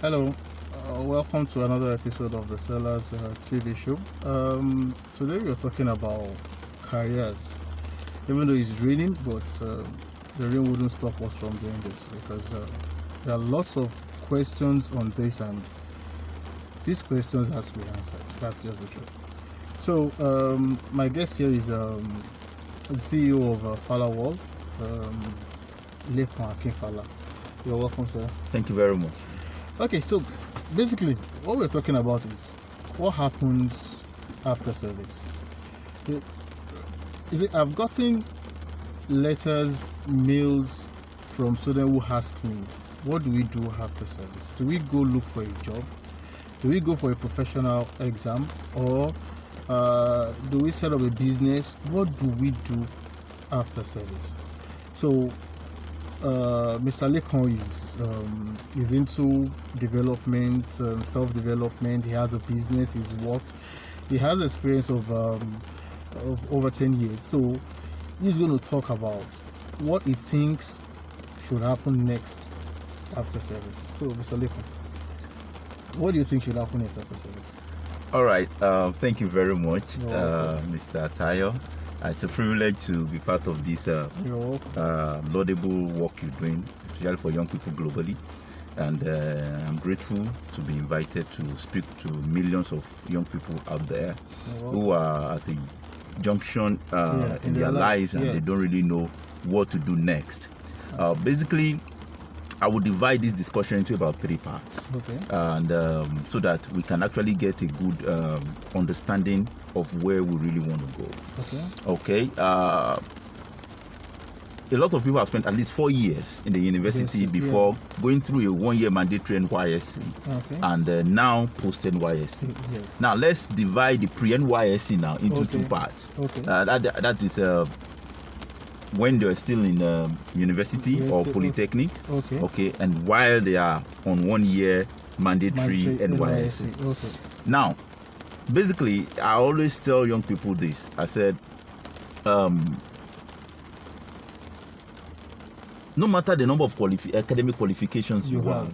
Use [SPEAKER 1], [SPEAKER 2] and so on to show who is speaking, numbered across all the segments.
[SPEAKER 1] Hello, welcome to another episode of the Sellers TV show. Today we're talking about careers. Even though it's raining, but the rain wouldn't stop us from doing this because there are lots of questions on this, and these questions has to be answered. That's just the truth. So my guest here is the CEO of Falaworld, Lekan Akinfala. You're welcome, sir.
[SPEAKER 2] Thank you very much.
[SPEAKER 1] Okay, so basically, what we're talking about is what happens after service. I've gotten letters, mails from students who ask me, what do we do after service? Do we go look for a job? Do we go for a professional exam? Or do we set up a business? What do we do after service? So Mr. Lekan is into development, self-development. He has a business. He's worked. He has experience of over 10 years. So he's going to talk about what he thinks should happen next after service. So, Mr. Lekan, what do you think should happen next after service?
[SPEAKER 2] All right. Thank you very much, Mr. Tayo. It's a privilege to be part of this laudable work you're doing, especially for young people globally. And I'm grateful to be invited to speak to millions of young people out there who are at a junction in their lives, and they don't really know what to do next. Basically, I would divide this discussion into about 3 parts, and so that we can actually get a good understanding of where we really want to go. Okay. A lot of people have spent at least 4 years in the university before going through a 1-year mandatory NYSC and now post-NYSC. Now, let's divide the pre-NYSC now into 2 parts. That is when they're still in university or polytechnic, and while they are on 1-year mandatory NYSC. Now, basically, I always tell young people this. I said, no matter the number of academic qualifications you have,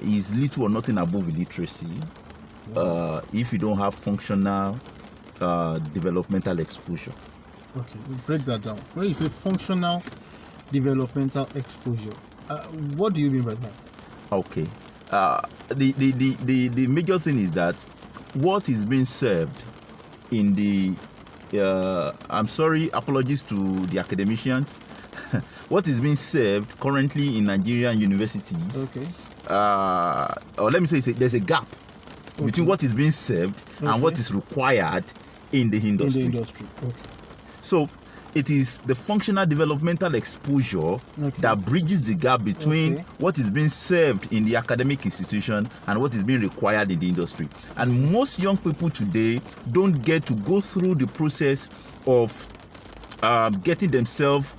[SPEAKER 2] is little or nothing above illiteracy if you don't have functional developmental exposure.
[SPEAKER 1] Okay, we'll break that down. When you say functional developmental exposure, what do you mean by that?
[SPEAKER 2] Okay, the major thing is that what is being served in the I'm sorry, apologies to the academicians. What is being served currently in Nigerian universities, or let me say there's a gap between what is being served and what is required in the industry. So it is the functional developmental exposure that bridges the gap between what is being served in the academic institution and what is being required in the industry. And most young people today don't get to go through the process of getting themselves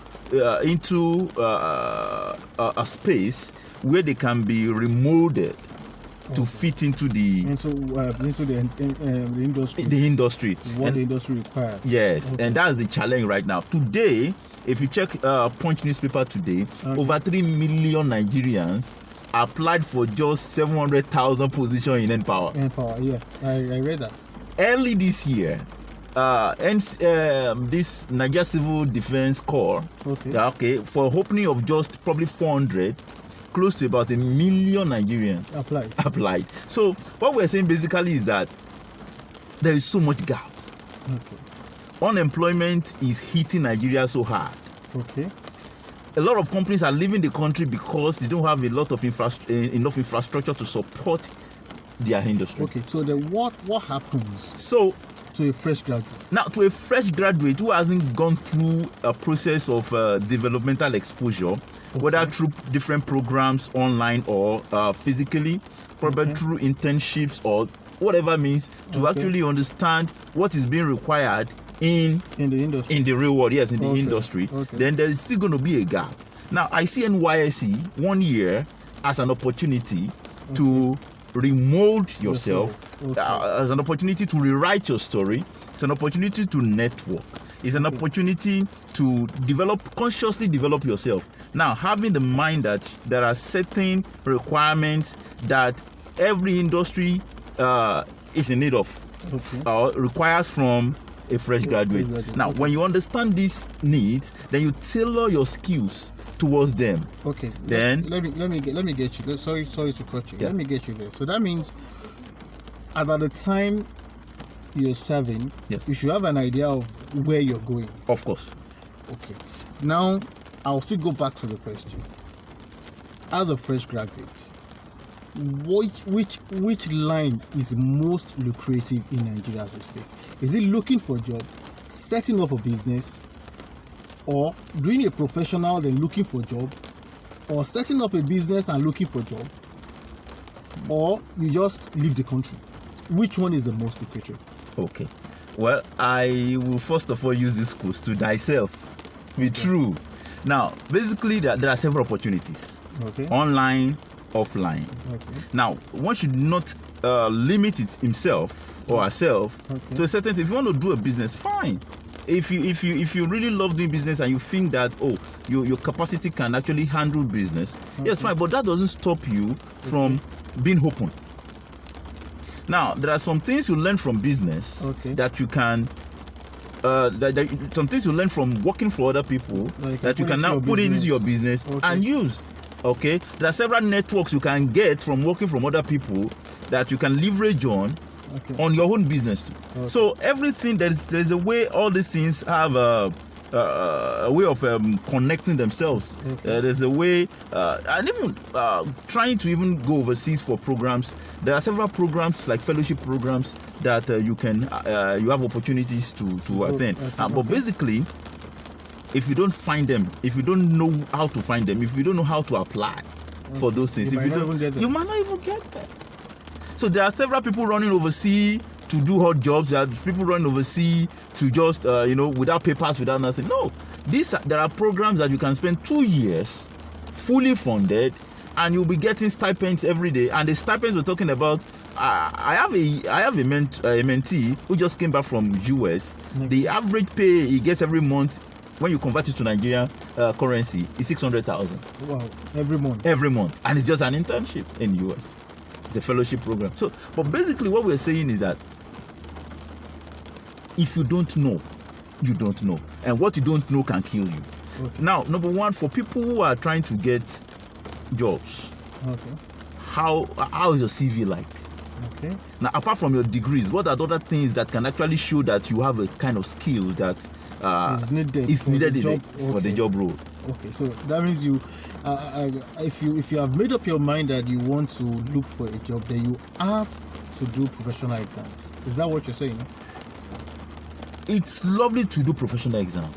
[SPEAKER 2] into a space where they can be remolded to fit into the industry. The industry.
[SPEAKER 1] What the industry requires.
[SPEAKER 2] Yes, and that's the challenge right now. Today, if you check Punch newspaper today, over 3 million Nigerians applied for just 700,000 positions in N-Power.
[SPEAKER 1] I read that.
[SPEAKER 2] Early this year, this Nigeria Civil Defense Corps, for opening of just probably 400, close to about 1 million Nigerians applied. So what we're saying basically is that there is so much gap. Unemployment is hitting Nigeria so hard. A lot of companies are leaving the country because they don't have a lot of enough infrastructure to support their industry.
[SPEAKER 1] So then what happens?
[SPEAKER 2] So
[SPEAKER 1] to a fresh graduate?
[SPEAKER 2] Now, to a fresh graduate who hasn't gone through a process of developmental exposure, whether through different programs online or physically, probably through internships or whatever means, to actually understand what is being required in the industry, in the real world, in the industry, then there's still going to be a gap. Now, I see NYSC 1 year as an opportunity to remold yourself, as an opportunity to rewrite your story. It's an opportunity to network. It's an opportunity to consciously develop yourself. Now, having the mind that there are certain requirements that every industry is in need of, requires from a fresh graduate. Now, when you understand these needs, then you tailor your skills towards them.
[SPEAKER 1] Okay.
[SPEAKER 2] Then
[SPEAKER 1] let me get you. Sorry to cut you.
[SPEAKER 2] Yeah.
[SPEAKER 1] Let me get you there. So that means, as at the time you're serving,
[SPEAKER 2] Yes.
[SPEAKER 1] you should have an idea of where you're going.
[SPEAKER 2] Of course.
[SPEAKER 1] Okay. Now, I'll still go back to the question. As a fresh graduate, which line is most lucrative in Nigeria as we speak? Is it looking for a job, setting up a business, or doing a professional then looking for a job, or setting up a business and looking for a job, or you just leave the country? Which one is the most lucrative?
[SPEAKER 2] Okay. Well, I will first of all use this quote to thyself. Be true. Now, basically, there are several opportunities.
[SPEAKER 1] Okay.
[SPEAKER 2] Online, offline.
[SPEAKER 1] Okay.
[SPEAKER 2] Now, one should not limit it himself or herself to a certain thing. If you want to do a business, fine. If you really love doing business and you think that your capacity can actually handle business, yes, fine. But that doesn't stop you from being open. Now, there are some things you learn from business that you can. Some things you learn from working for other people that you can now put into your business and use. Okay, there are several networks you can get from working from other people that you can leverage on your own business too. So everything there's a way all these things have a way of connecting themselves. There's a way, and even trying to even go overseas for programs. There are several programs like fellowship programs that you have opportunities to attend. But basically, if you don't find them, if you don't know how to find them, if you don't know how to apply for those things, you might not even get there. So there are several people running overseas to do hot jobs. There are people running overseas to just without papers, without nothing. No, there are programs that you can spend 2 years fully funded, and you'll be getting stipends every day. And the stipends we're talking about, I have a mentee who just came back from US. The average pay he gets every month, when you convert it to Nigerian currency, is 600,000.
[SPEAKER 1] Wow, every month.
[SPEAKER 2] Every month, and it's just an internship in US. It's a fellowship program. So, but basically, what we're saying is that if you don't know, you don't know, and what you don't know can kill you. Now, number one, for people who are trying to get jobs, how is your CV like? Now, apart from your degrees, what are the other things that can actually show that you have a kind of skill that is needed for the job role?
[SPEAKER 1] Okay, so that means you, if you have made up your mind that you want to look for a job, then you have to do professional exams. Is that what you're saying?
[SPEAKER 2] It's lovely to do professional exam.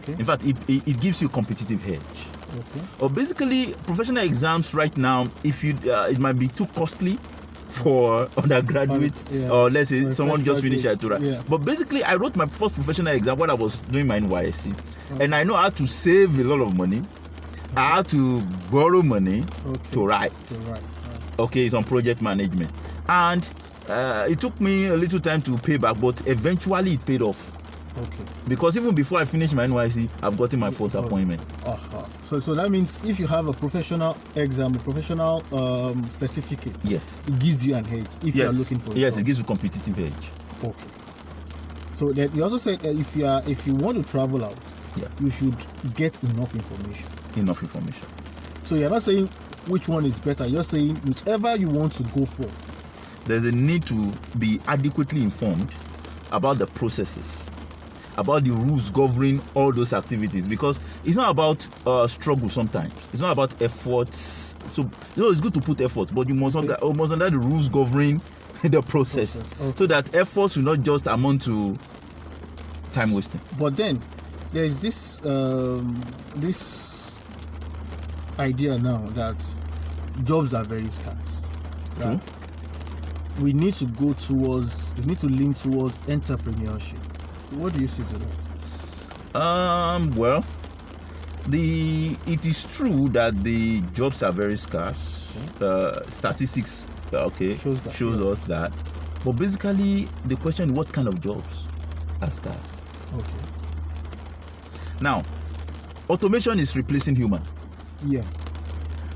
[SPEAKER 2] In fact, it gives you competitive edge. Or basically, professional exams right now, if you it might be too costly for undergraduates, or let's say someone just finished at Tura. But basically, I wrote my first professional exam when I was doing my Nysc, and I know how to save a lot of money. I had to borrow money to write. Okay, it's on project management, and it took me a little time to pay back, but eventually it paid off. Because even before I finished my NYC, I've gotten my first appointment.
[SPEAKER 1] So that means if you have a professional exam, a professional certificate, it gives you an edge if you are looking for a job.
[SPEAKER 2] It gives you competitive edge.
[SPEAKER 1] Okay. So that you also said that if you want to travel out, you should get enough information. So you're not saying which one is better. You're saying whichever you want to go for.
[SPEAKER 2] There's a need to be adequately informed about the processes, about the rules governing all those activities, because it's not about struggle sometimes. It's not about efforts. So it's good to put effort, but you must understand the rules governing the process, so that efforts will not just amount to time wasting.
[SPEAKER 1] But then there's this idea now that jobs are very scarce. Right? We need to lean towards entrepreneurship. What do you say to that?
[SPEAKER 2] Well, it is true that the jobs are very scarce. Statistics shows us that. But basically, the question is, what kind of jobs are scarce? Now, automation is replacing human.
[SPEAKER 1] Yeah.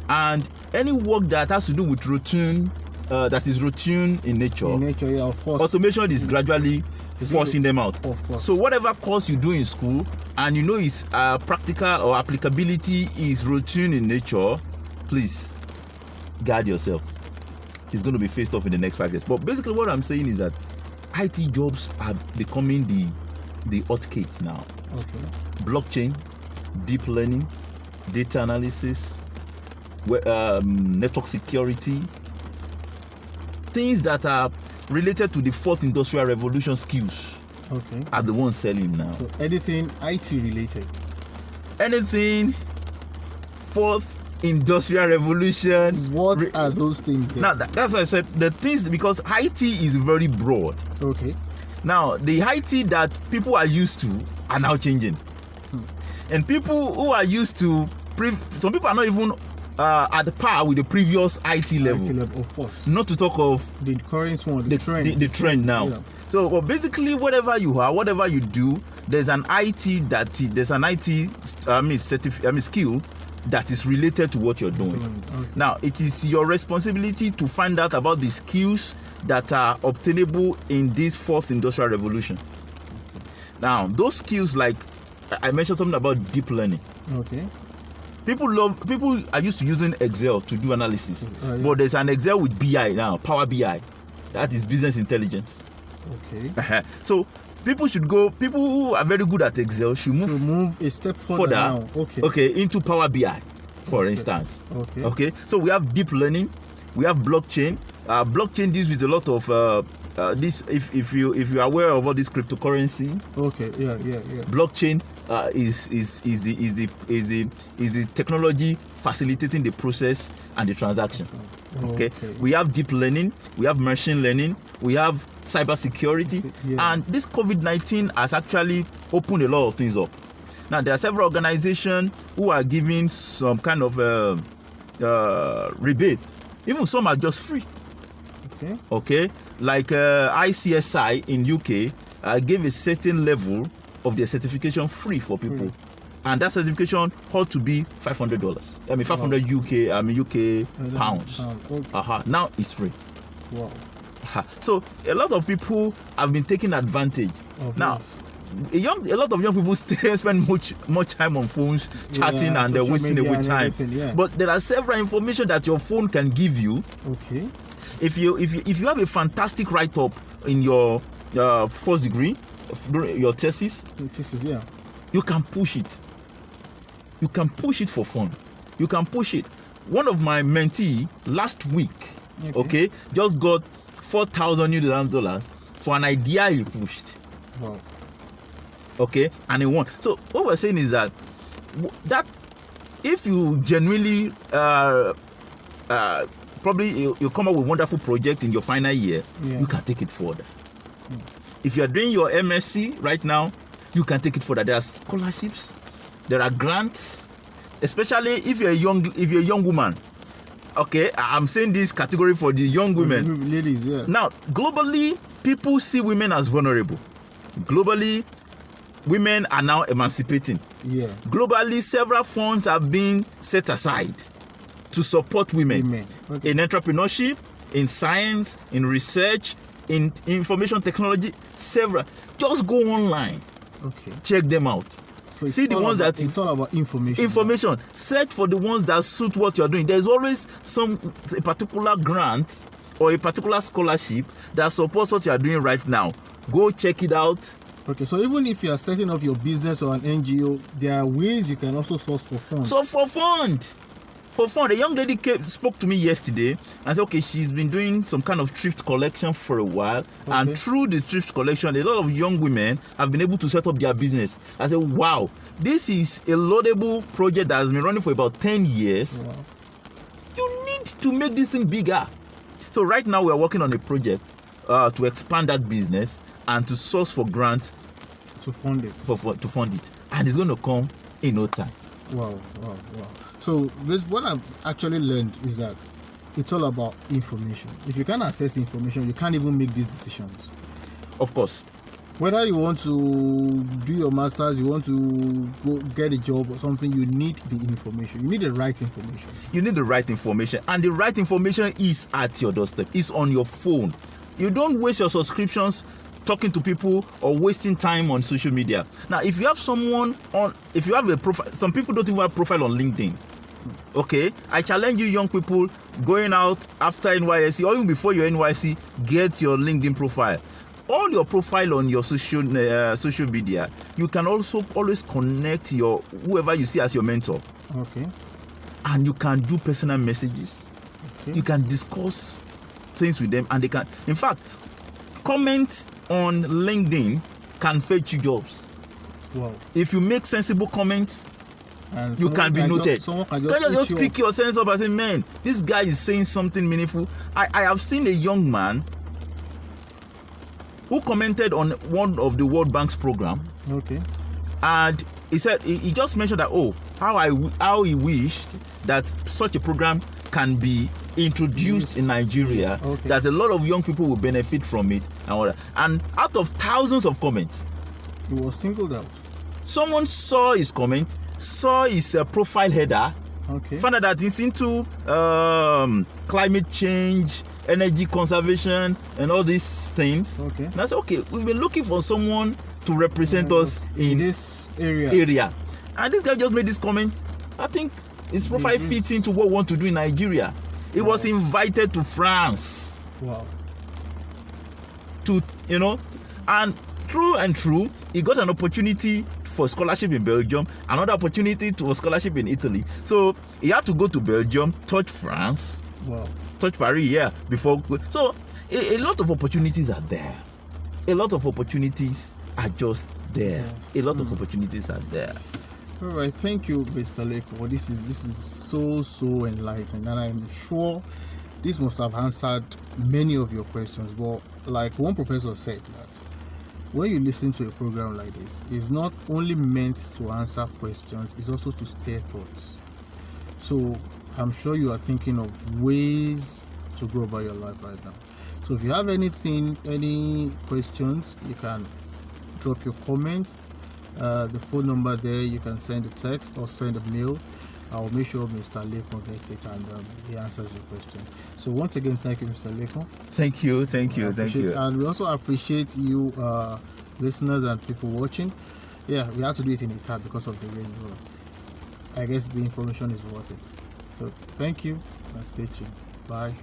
[SPEAKER 2] And any work that has to do with routine, that is routine in nature,
[SPEAKER 1] Yeah, of course.
[SPEAKER 2] automation is gradually forcing them out.
[SPEAKER 1] Of course.
[SPEAKER 2] So whatever course you do in school, and you know its practical or applicability is routine in nature, please guard yourself. It's going to be faced off in the next 5 years. But basically what I'm saying is that IT jobs are becoming the hot cake now.
[SPEAKER 1] Okay.
[SPEAKER 2] Blockchain, deep learning, data analysis, network security, things that are related to the fourth industrial revolution skills are the ones selling now.
[SPEAKER 1] So anything IT related.
[SPEAKER 2] Anything fourth industrial revolution.
[SPEAKER 1] What are those things then?
[SPEAKER 2] Now that's why I said the things, because IT is very broad.
[SPEAKER 1] Okay.
[SPEAKER 2] Now the IT that people are used to are now changing. And people who are used to some people are not even at par with the previous IT level.
[SPEAKER 1] Of course.
[SPEAKER 2] Not to talk of
[SPEAKER 1] the current one, the trend.
[SPEAKER 2] The trend now.
[SPEAKER 1] Yeah.
[SPEAKER 2] So, but basically, whatever you are, whatever you do, there's an IT skill that is related to what you're doing.
[SPEAKER 1] Okay.
[SPEAKER 2] Now, it is your responsibility to find out about the skills that are obtainable in this fourth industrial revolution.
[SPEAKER 1] Okay.
[SPEAKER 2] Now, those skills, like I mentioned something about deep learning.
[SPEAKER 1] Okay.
[SPEAKER 2] People are used to using Excel to do analysis,
[SPEAKER 1] yeah.
[SPEAKER 2] but there's an Excel with BI now, Power BI. That is business intelligence.
[SPEAKER 1] Okay.
[SPEAKER 2] So people who are very good at Excel should move
[SPEAKER 1] a step further now.
[SPEAKER 2] Okay, into Power BI, for instance. Okay. So we have deep learning, we have blockchain. Blockchain deals with a lot of this. If you are aware of all this cryptocurrency.
[SPEAKER 1] Okay. Yeah.
[SPEAKER 2] Blockchain is the technology facilitating the process and the transaction. Okay. We have deep learning, we have machine learning, we have cyber security, and this COVID-19 has actually opened a lot of things up. Now there are several organizations who are giving some kind of rebate. Even some are just free. Okay. Like ICSI in UK gave a certain level of their certification free for people. And that certification ought to be $500. I mean, 500 UK pounds. Okay. Now it's free.
[SPEAKER 1] Wow.
[SPEAKER 2] So a lot of people have been taking advantage. Now, a lot of young people still spend much time on phones chatting and they're wasting away time. But there are several information that your phone can give you.
[SPEAKER 1] Okay.
[SPEAKER 2] If you have a fantastic write-up in your first degree, your thesis, you can push it. You can push it for fun. You can push it. One of my mentee last week, okay just got $4,000 for an idea he pushed.
[SPEAKER 1] Wow.
[SPEAKER 2] Okay, and he won. So what we're saying is that if you genuinely probably you come up with a wonderful project in your final year, you can take it further. If you are doing your MSc right now, you can take it further. There are scholarships, there are grants, especially if you're a young woman. Okay, I'm saying this category for the young women.
[SPEAKER 1] Ladies,
[SPEAKER 2] Now, globally, people see women as vulnerable. Globally, women are now emancipating. Globally, several funds have been set aside to support women. In entrepreneurship, in science, in research, in information technology, several. Just go online. Check them out.
[SPEAKER 1] So
[SPEAKER 2] see the ones that
[SPEAKER 1] it's all about information.
[SPEAKER 2] Information. Search for the ones that suit what you're doing. There's always a particular grant or a particular scholarship that supports what you're doing right now. Go check it out.
[SPEAKER 1] Okay, so even if you are setting up your business or an NGO, there are ways you can also source for funds.
[SPEAKER 2] So for fund. A young lady spoke to me yesterday and said, okay, she's been doing some kind of thrift collection for a while. And through the thrift collection, a lot of young women have been able to set up their business. I said, wow, this is a laudable project that has been running for about 10 years.
[SPEAKER 1] Wow.
[SPEAKER 2] You need to make this thing bigger. So right now, we are working on a project to expand that business and to source for grants
[SPEAKER 1] to fund it.
[SPEAKER 2] To fund it. And it's going to come in no time.
[SPEAKER 1] Wow. So what I've actually learned is that it's all about information. If you can't access information, you can't even make these decisions.
[SPEAKER 2] Of course.
[SPEAKER 1] Whether you want to do your masters, you want to go get a job or something, you need the information. You need the right information.
[SPEAKER 2] You need the right information, and the right information is at your doorstep. It's on your phone. You don't waste your subscriptions talking to people or wasting time on social media. Now, if you have if you have a profile, some people don't even have a profile on LinkedIn. Okay, I challenge you, young people, going out after NYSC or even before your NYSC, get your LinkedIn profile. All your profile on your social media, you can also always connect your whoever you see as your mentor.
[SPEAKER 1] Okay.
[SPEAKER 2] And you can do personal messages.
[SPEAKER 1] Okay.
[SPEAKER 2] You can discuss things with them, and they can, in fact, comment on LinkedIn can fetch you jobs.
[SPEAKER 1] Wow.
[SPEAKER 2] If you make sensible comments,
[SPEAKER 1] and
[SPEAKER 2] you can be noted.
[SPEAKER 1] Someone can
[SPEAKER 2] just pick your sense up and say, man, this guy is saying something meaningful. I have seen a young man who commented on one of the World Bank's program.
[SPEAKER 1] Okay.
[SPEAKER 2] And he said, he just mentioned that, how he wished that such a program can be introduced in Nigeria,
[SPEAKER 1] okay,
[SPEAKER 2] that a lot of young people will benefit from it and all that. And out of thousands of comments,
[SPEAKER 1] he was singled out.
[SPEAKER 2] Someone saw his comment, saw his profile header,
[SPEAKER 1] okay,
[SPEAKER 2] found out that he's into climate change, energy conservation, and all these things.
[SPEAKER 1] Okay.
[SPEAKER 2] And I said, okay, we've been looking for someone to represent us in
[SPEAKER 1] this area.
[SPEAKER 2] And this guy just made this comment. I think his profile fits into what we want to do in Nigeria. He was invited to France.
[SPEAKER 1] Wow.
[SPEAKER 2] And true, he got an opportunity for scholarship in Belgium, another opportunity for scholarship in Italy. So he had to go to Belgium, touch France, touch Paris, before. So a lot of opportunities are there. A lot of opportunities are just there. A lot of opportunities are there.
[SPEAKER 1] All right, thank you, Mr. Lekan. This is so enlightening, and I'm sure this must have answered many of your questions. But like one professor said, that when you listen to a program like this, it's not only meant to answer questions, it's also to stir thoughts. So I'm sure you are thinking of ways to go about your life right now. So if you have any questions, you can drop your comments. The phone number there, you can send a text or send a mail. I'll make sure Mr. Lekan gets it and he answers your question. So once again, thank you, Mr. Lekan.
[SPEAKER 2] Thank you.
[SPEAKER 1] And we also appreciate you, listeners and people watching. Yeah, we had to do it in a car because of the rain. I guess the information is worth it. So thank you and stay tuned. Bye.